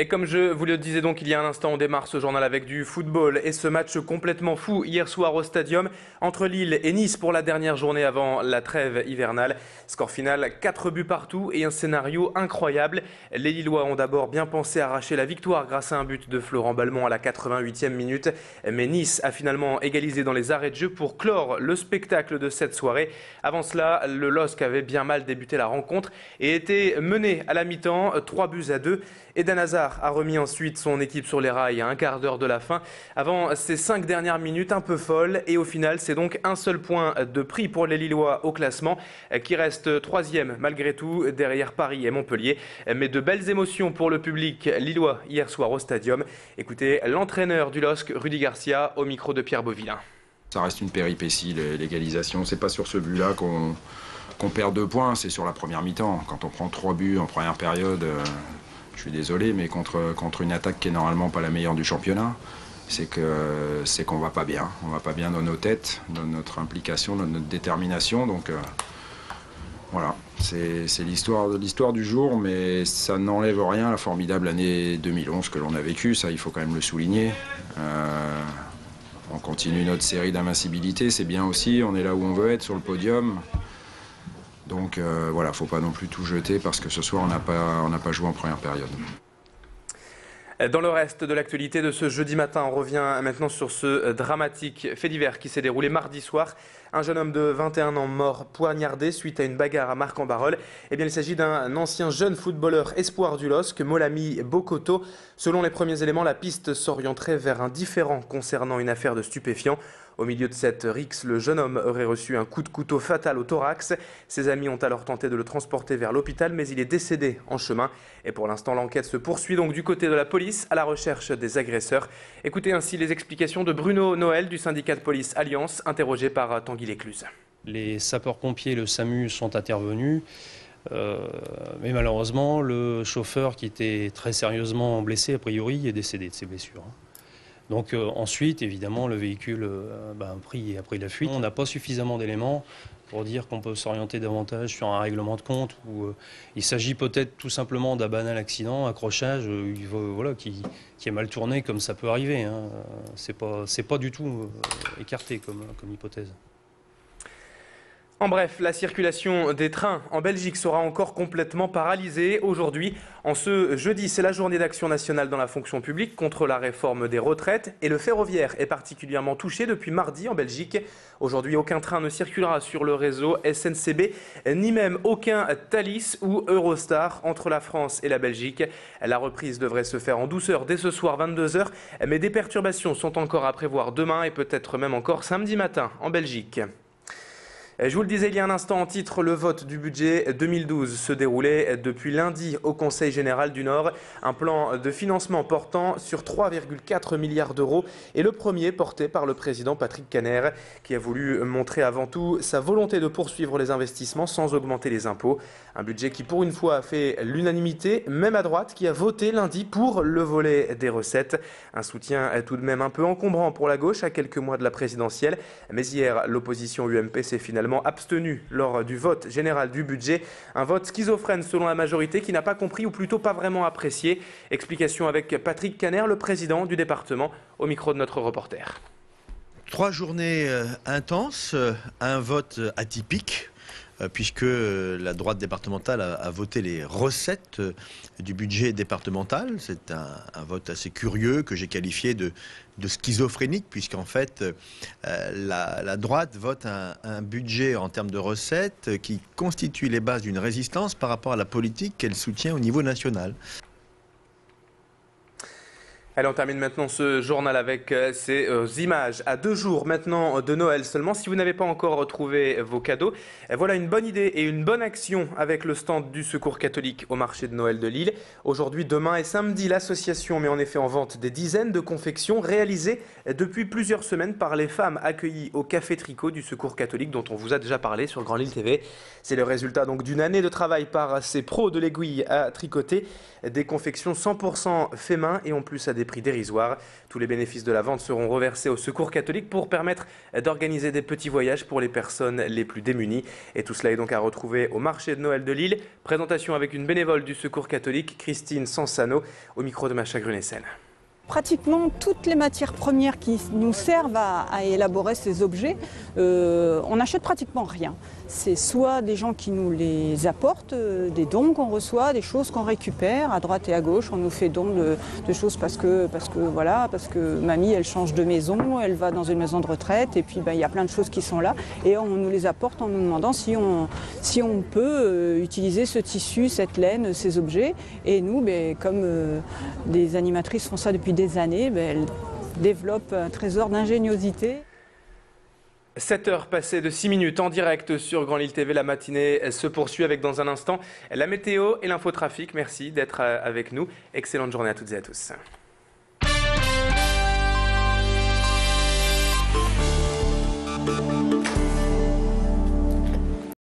Et comme je vous le disais donc il y a un instant, on démarre ce journal avec du football et ce match complètement fou hier soir au Stadium entre Lille et Nice pour la dernière journée avant la trêve hivernale. Score final 4 buts partout et un scénario incroyable. Les Lillois ont d'abord bien pensé arracher la victoire grâce à un but de Florent Balmont à la 88e minute. Mais Nice a finalement égalisé dans les arrêts de jeu pour clore le spectacle de cette soirée. Avant cela, le LOSC avait bien mal débuté la rencontre et était mené à la mi-temps 3-2. Eden Hazard a remis ensuite son équipe sur les rails à un quart d'heure de la fin avant ces 5 dernières minutes un peu folles et au final c'est donc un seul point de prix pour les Lillois au classement qui reste troisième malgré tout derrière Paris et Montpellier. Mais de belles émotions pour le public lillois hier soir au Stadium. Écoutez l'entraîneur du LOSC, Rudy Garcia, au micro de Pierre Beauvillain. Ça reste une péripétie, l'égalisation. C'est pas sur ce but-là qu'on perd 2 points, c'est sur la première mi-temps. Quand on prend 3 buts en première période, je suis désolé, mais contre une attaque qui est normalement pas la meilleure du championnat, c'est qu'on va pas bien. On va pas bien dans nos têtes, dans notre implication, dans notre détermination. Donc voilà, c'est l'histoire du jour, mais ça n'enlève rien à la formidable année 2011 que l'on a vécue. Ça, il faut quand même le souligner. On continue notre série d'invincibilité, c'est bien aussi, on est là où on veut être, sur le podium. Donc voilà, faut pas non plus tout jeter parce que ce soir on n'a pas joué en première période. Dans le reste de l'actualité de ce jeudi matin, on revient maintenant sur ce dramatique fait divers qui s'est déroulé mardi soir. Un jeune homme de 21 ans mort poignardé suite à une bagarre à Marc-en-Barœul. Eh bien, il s'agit d'un ancien jeune footballeur espoir du LOSC, Molami Bokoto. Selon les premiers éléments, la piste s'orienterait vers un différend concernant une affaire de stupéfiants. Au milieu de cette rixe, le jeune homme aurait reçu un coup de couteau fatal au thorax. Ses amis ont alors tenté de le transporter vers l'hôpital, mais il est décédé en chemin. Et pour l'instant, l'enquête se poursuit donc du côté de la police à la recherche des agresseurs. Écoutez ainsi les explications de Bruno Noël du syndicat de police Alliance, interrogé par Tanguy Lécluse. Les sapeurs-pompiers et le SAMU sont intervenus. Mais malheureusement, le chauffeur qui était très sérieusement blessé, a priori, est décédé de ses blessures. Donc ensuite, évidemment, le véhicule a pris la fuite. On n'a pas suffisamment d'éléments pour dire qu'on peut s'orienter davantage sur un règlement de compte. Où, il s'agit peut-être tout simplement d'un banal accident, accrochage, qui est mal tourné, comme ça peut arriver. Hein. C'est pas du tout écarté comme hypothèse. En bref, la circulation des trains en Belgique sera encore complètement paralysée aujourd'hui. En ce jeudi, c'est la journée d'action nationale dans la fonction publique contre la réforme des retraites et le ferroviaire est particulièrement touché depuis mardi en Belgique. Aujourd'hui, aucun train ne circulera sur le réseau SNCB, ni même aucun Thalys ou Eurostar entre la France et la Belgique. La reprise devrait se faire en douceur dès ce soir 22h, mais des perturbations sont encore à prévoir demain et peut-être même encore samedi matin en Belgique. Je vous le disais il y a un instant en titre, le vote du budget 2012 se déroulait depuis lundi au Conseil général du Nord. Un plan de financement portant sur 3,4 milliards d'euros et le premier porté par le président Patrick Caner qui a voulu montrer avant tout sa volonté de poursuivre les investissements sans augmenter les impôts. Un budget qui pour une fois a fait l'unanimité, même à droite qui a voté lundi pour le volet des recettes. Un soutien tout de même un peu encombrant pour la gauche à quelques mois de la présidentielle. Mais hier, l'opposition UMP s'est finalement abstenu lors du vote général du budget. Un vote schizophrène selon la majorité qui n'a pas compris ou plutôt pas vraiment apprécié. Explication avec Patrick Caner, le président du département, au micro de notre reporter. 3 journées intenses, un vote atypique, puisque la droite départementale a voté les recettes du budget départemental. C'est un vote assez curieux que j'ai qualifié de schizophrénique, puisqu'en fait, la droite vote un budget en termes de recettes qui constitue les bases d'une résistance par rapport à la politique qu'elle soutient au niveau national. Allez, on termine maintenant ce journal avec ces images à 2 jours maintenant de Noël seulement. Si vous n'avez pas encore retrouvé vos cadeaux, voilà une bonne idée et une bonne action avec le stand du Secours catholique au marché de Noël de Lille. Aujourd'hui, demain et samedi, l'association met en effet en vente des dizaines de confections réalisées depuis plusieurs semaines par les femmes accueillies au Café Tricot du Secours catholique dont on vous a déjà parlé sur Grand Lille TV. C'est le résultat donc d'une année de travail par ces pros de l'aiguille à tricoter. Des confections 100% fait main et en plus à des prix prix dérisoires. Tous les bénéfices de la vente seront reversés au Secours catholique pour permettre d'organiser des petits voyages pour les personnes les plus démunies. Et tout cela est donc à retrouver au marché de Noël de Lille. Présentation avec une bénévole du Secours catholique, Christine Sansano, au micro de Macha Grunessen. Pratiquement toutes les matières premières qui nous servent à élaborer ces objets, on n'achète pratiquement rien. C'est soit des gens qui nous les apportent, des dons qu'on reçoit, des choses qu'on récupère à droite et à gauche. On nous fait don de choses parce que mamie elle change de maison, elle va dans une maison de retraite et puis il y a plein de choses qui sont là et on nous les apporte en nous demandant si on peut utiliser ce tissu, cette laine, ces objets. Et nous, comme des animatrices font ça depuis des années, elles développent un trésor d'ingéniosité. 7 heures passées de 6 minutes en direct sur Grand Lille TV. La matinée se poursuit avec dans un instant la météo et l'infotrafic. Merci d'être avec nous. Excellente journée à toutes et à tous.